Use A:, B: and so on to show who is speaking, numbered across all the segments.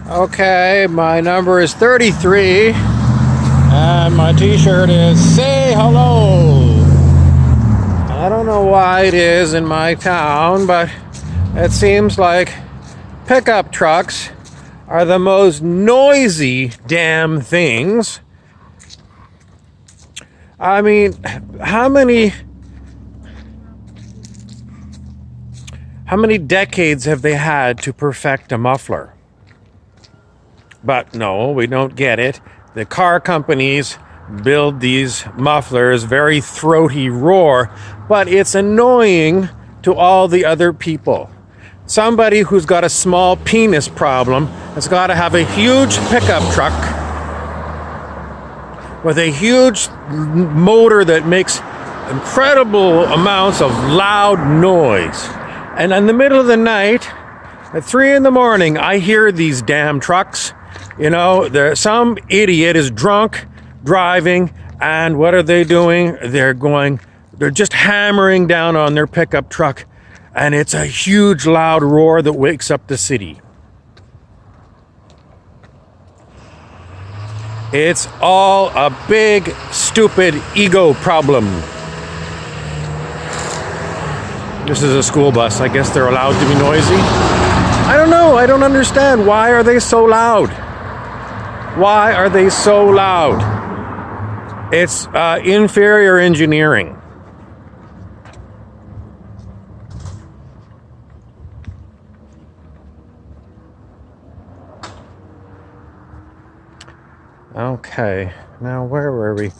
A: Okay, my number is 33, and my t-shirt is "Say Hello." I don't know why it is in my town, but it seems like pickup trucks are the most noisy damn things. I mean, how many decades have they had to perfect a muffler? But no, we don't get it. The car companies build these mufflers, very throaty roar, but it's annoying to all the other people. Somebody who's got a small penis problem has got to have a huge pickup truck with a huge motor that makes incredible amounts of loud noise. And in the middle of the night, at 3 a.m, I hear these damn trucks. You know, some idiot is drunk, driving, and what are they doing? They're just hammering down on their pickup truck, and it's a huge loud roar that wakes up the city. It's all a big, stupid ego problem. This is a school bus. I guess they're allowed to be noisy. I don't know. I don't understand. Why are they so loud? Why are they so loud? It's inferior engineering. Okay, now where were we?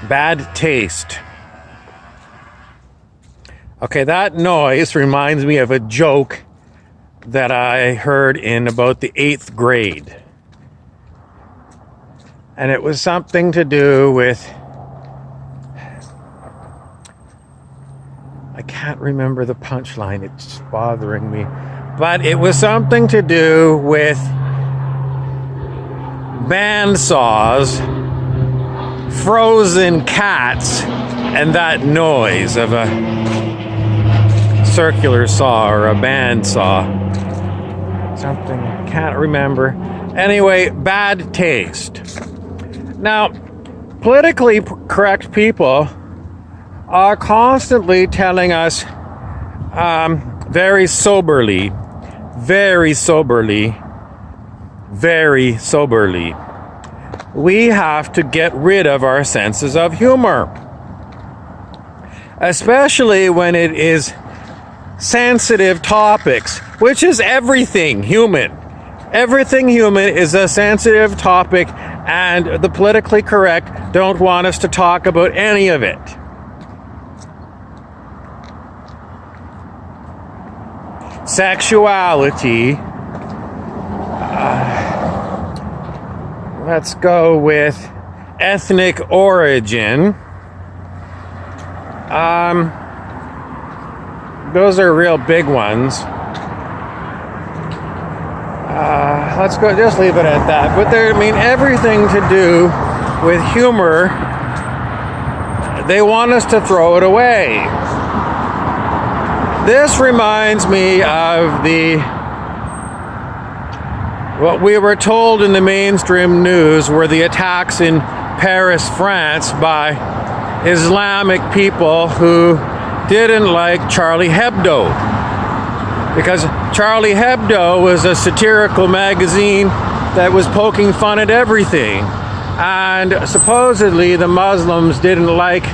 A: Bad taste. Okay, that noise reminds me of a joke that I heard in about the 8th grade. And it was something to do with, I can't remember the punchline, it's bothering me. But it was something to do with bandsaws, frozen cats, and that noise of a circular saw or a band saw. Something, can't remember. Anyway, bad taste. Now, politically correct people are constantly telling us very soberly, we have to get rid of our senses of humor. Especially when it is sensitive topics, which is everything human. Everything human is a sensitive topic, and the politically correct don't want us to talk about any of it. Sexuality. Let's go with ethnic origin. Those are real big ones. Let's go, just leave it at that. But everything to do with humor, they want us to throw it away. This reminds me of what we were told in the mainstream news were the attacks in Paris, France by Islamic people who didn't like Charlie Hebdo. Because Charlie Hebdo was a satirical magazine that was poking fun at everything. And supposedly the Muslims didn't like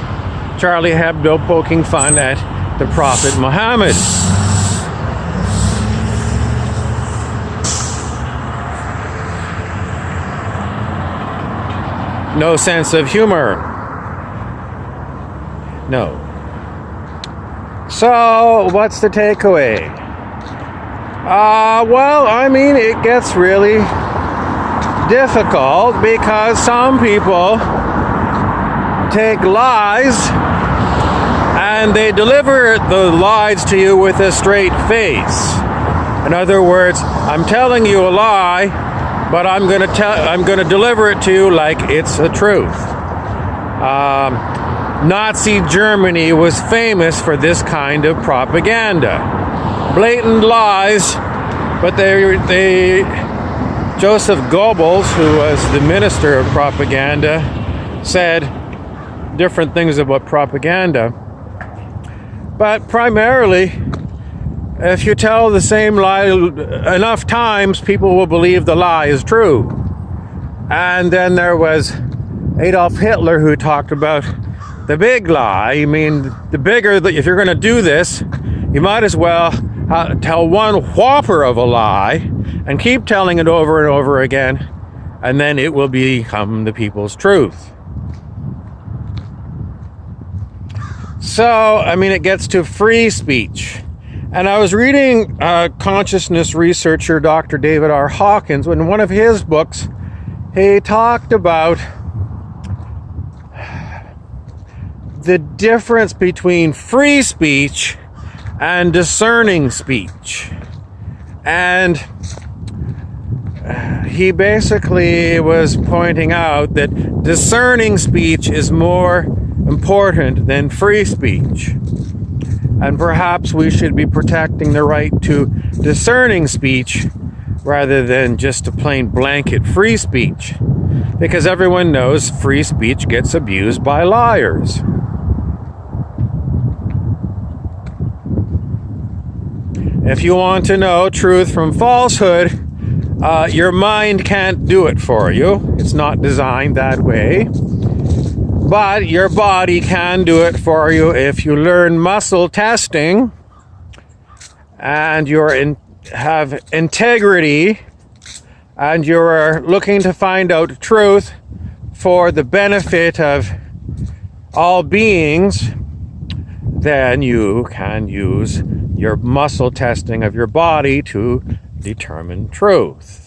A: Charlie Hebdo poking fun at the Prophet Muhammad. No sense of humor. No. So, what's the takeaway? It gets really difficult because some people take lies and they deliver the lies to you with a straight face. In other words, I'm telling you a lie, but I'm going to deliver it to you like it's the truth. Nazi Germany was famous for this kind of propaganda. Blatant lies, but Joseph Goebbels, who was the minister of propaganda, said different things about propaganda. But primarily, if you tell the same lie enough times, people will believe the lie is true. And then there was Adolf Hitler, who talked about the big lie. I mean, the bigger, if you're going to do this, you might as well tell one whopper of a lie and keep telling it over and over again, and then it will become the people's truth. So, I mean, it gets to free speech. And I was reading consciousness researcher Dr. David R. Hawkins. In one of his books, he talked about the difference between free speech and discerning speech. And he basically was pointing out that discerning speech is more important than free speech. And perhaps we should be protecting the right to discerning speech rather than just a plain blanket free speech. Because everyone knows free speech gets abused by liars. If you want to know truth from falsehood, your mind can't do it for you. It's not designed that way. But your body can do it for you if you learn muscle testing and have integrity and you're looking to find out truth for the benefit of all beings. Then you can use your muscle testing of your body to determine truth.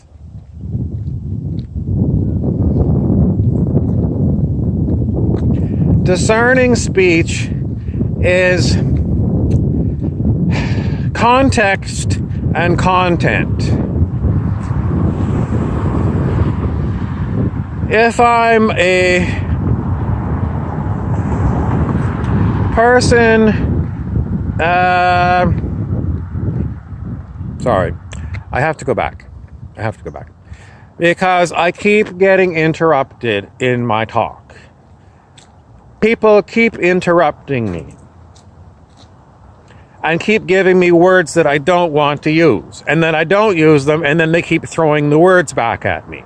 A: Discerning speech is context and content. If I'm a person, sorry, I have to go back. Because I keep getting interrupted in my talk. People keep interrupting me and keep giving me words that I don't want to use. And then I don't use them, and then they keep throwing the words back at me.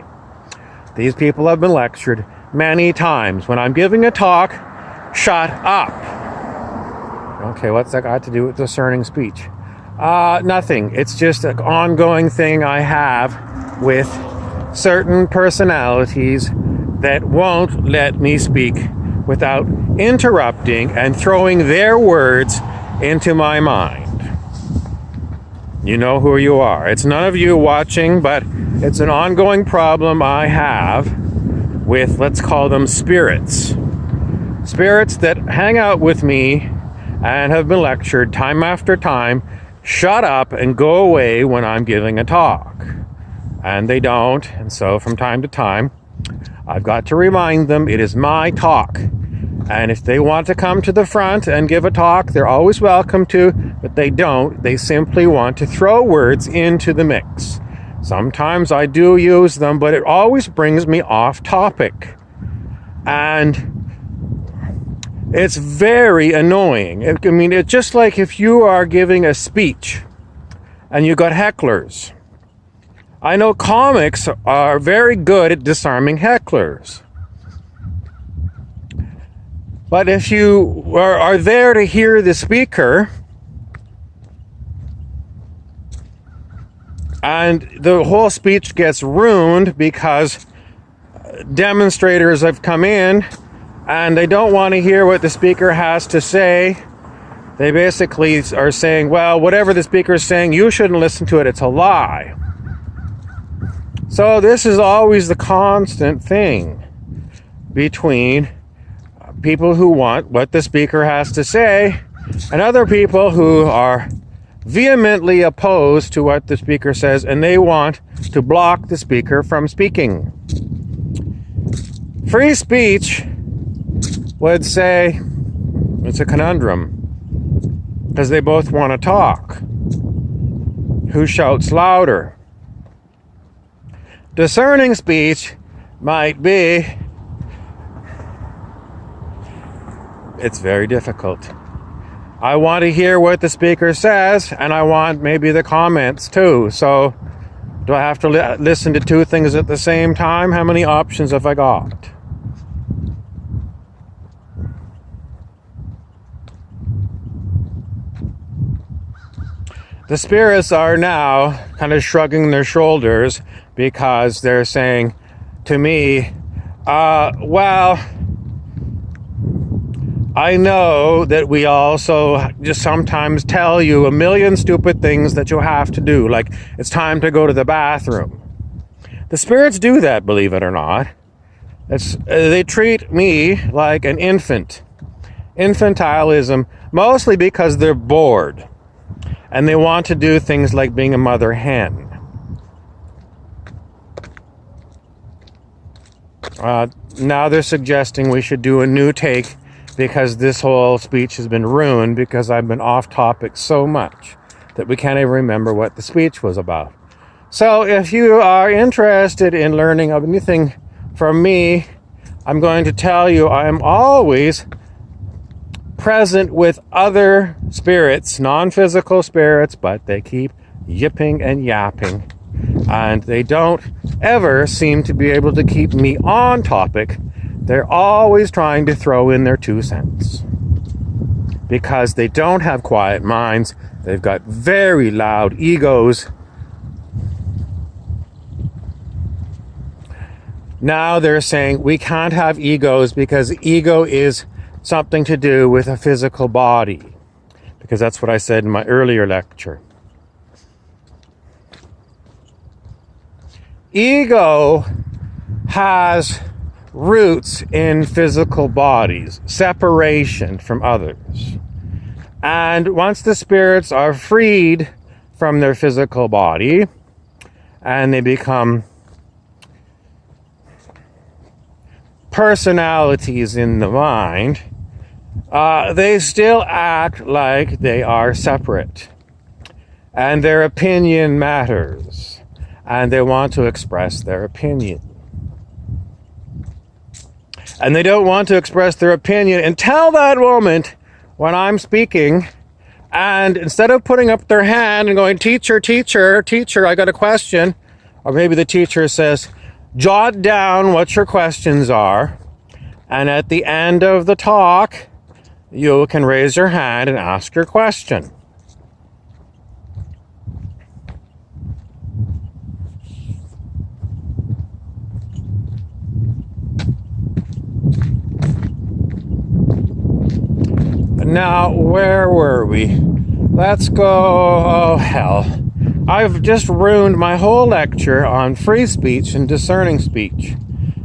A: These people have been lectured many times. When I'm giving a talk, shut up. Okay, what's that got to do with discerning speech? Nothing. It's just an ongoing thing I have with certain personalities that won't let me speak without interrupting and throwing their words into my mind. You know who you are. It's none of you watching, but it's an ongoing problem I have with, let's call them spirits. Spirits that hang out with me and have been lectured time after time, shut up and go away when I'm giving a talk. And they don't, and so from time to time, I've got to remind them it is my talk. And if they want to come to the front and give a talk, they're always welcome to, but they don't. They simply want to throw words into the mix. Sometimes I do use them, but it always brings me off topic. And it's very annoying. It's just like if you are giving a speech and you got hecklers. I know comics are very good at disarming hecklers. But if you are there to hear the speaker and the whole speech gets ruined because demonstrators have come in and they don't want to hear what the speaker has to say, they basically are saying, well, whatever the speaker is saying, you shouldn't listen to it, it's a lie. So this is always the constant thing between people who want what the speaker has to say and other people who are vehemently opposed to what the speaker says, and they want to block the speaker from speaking. Free speech would say it's a conundrum because they both want to talk. Who shouts louder? Discerning speech might be, it's very difficult. I want to hear what the speaker says, and I want maybe the comments too. So do I have to listen to two things at the same time? How many options have I got? The spirits are now kind of shrugging their shoulders because they're saying to me, well, I know that we also just sometimes tell you a million stupid things that you have to do, like it's time to go to the bathroom. The spirits do that, believe it or not. They treat me like an infant. Infantilism, mostly because they're bored. And they want to do things like being a mother hen. Now they're suggesting we should do a new take because this whole speech has been ruined because I've been off topic so much that we can't even remember what the speech was about. So if you are interested in learning of anything from me, I'm going to tell you I am always present with other spirits, non-physical spirits, but they keep yipping and yapping, and they don't ever seem to be able to keep me on topic. They're always trying to throw in their 2 cents because they don't have quiet minds. They've got very loud egos. Now they're saying we can't have egos because ego is something to do with a physical body, because that's what I said in my earlier lecture. Ego has roots in physical bodies, separation from others. And once the spirits are freed from their physical body and they become personalities in the mind, they still act like they are separate. And their opinion matters. And they want to express their opinion. And they don't want to express their opinion until that moment when I'm speaking. And instead of putting up their hand and going, teacher, teacher, teacher, I got a question. Or maybe the teacher says, jot down what your questions are, and at the end of the talk, you can raise your hand and ask your question. Now, where were we? Let's go, oh hell. I've just ruined my whole lecture on free speech and discerning speech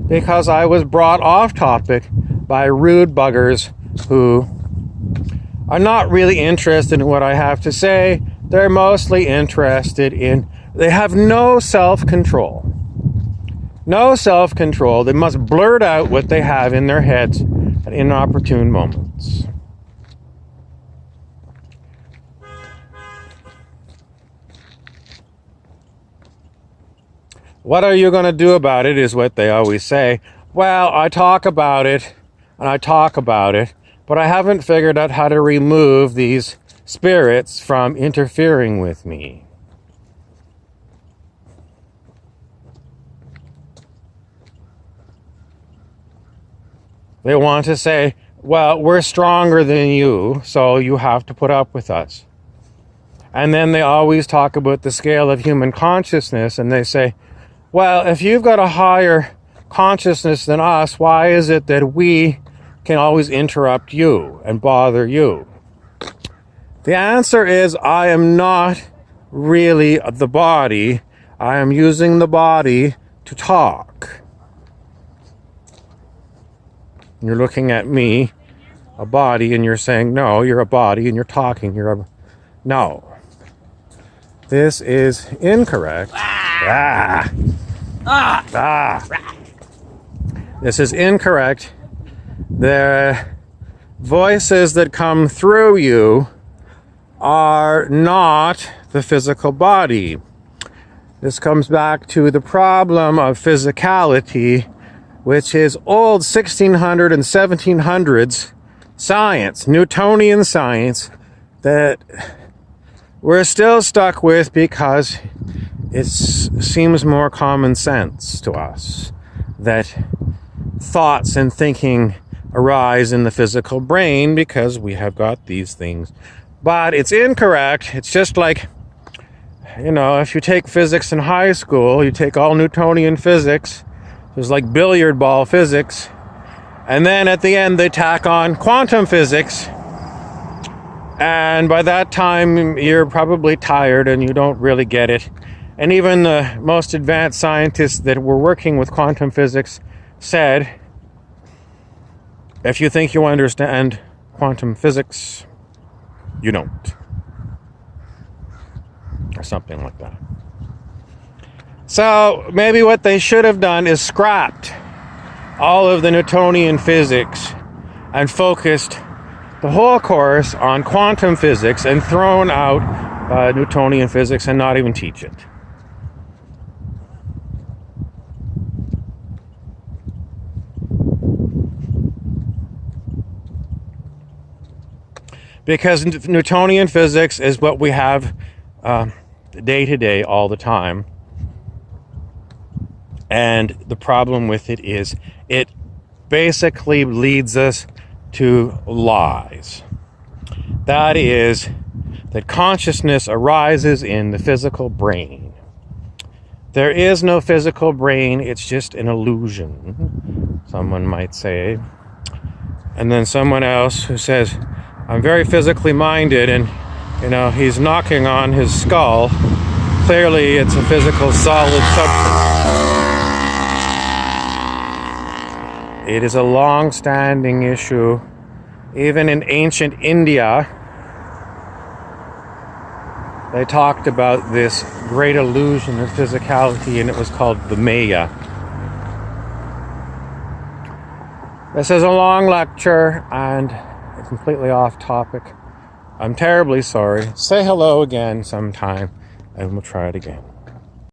A: because I was brought off topic by rude buggers who are not really interested in what I have to say. They're mostly interested in, they have no self-control. No self-control. They must blurt out what they have in their heads at inopportune moments. What are you going to do about it is what they always say. Well, I talk about it, and I talk about it, but I haven't figured out how to remove these spirits from interfering with me. They want to say, well, we're stronger than you, so you have to put up with us. And then they always talk about the scale of human consciousness, and they say, well, if you've got a higher consciousness than us, why is it that we can always interrupt you and bother you? The answer is, I am not really the body. I am using the body to talk. You're looking at me, a body, and you're saying, no, you're a body, and you're talking. No. This is incorrect. This is incorrect. The voices that come through you are not the physical body. This comes back to the problem of physicality, which is old 1600 and 1700s science, Newtonian science, that we're still stuck with because it seems more common sense to us that thoughts and thinking arise in the physical brain because we have got these things. But it's incorrect. It's just like, if you take physics in high school, you take all Newtonian physics, there's like billiard ball physics, and then at the end they tack on quantum physics, and by that time you're probably tired and you don't really get it. And even the most advanced scientists that were working with quantum physics said, if you think you understand quantum physics, you don't. Or something like that. So maybe what they should have done is scrapped all of the Newtonian physics and focused the whole course on quantum physics and thrown out Newtonian physics and not even teach it. Because Newtonian physics is what we have day to day all the time. And the problem with it is it basically leads us to lies. That is, that consciousness arises in the physical brain. There is no physical brain, it's just an illusion, someone might say. And then someone else who says, I'm very physically minded, and he's knocking on his skull. Clearly it's a physical solid substance. It is a long-standing issue. Even in ancient India, they talked about this great illusion of physicality, and it was called the Maya. This is a long lecture and completely off topic. I'm terribly sorry. Say hello again sometime and we'll try it again.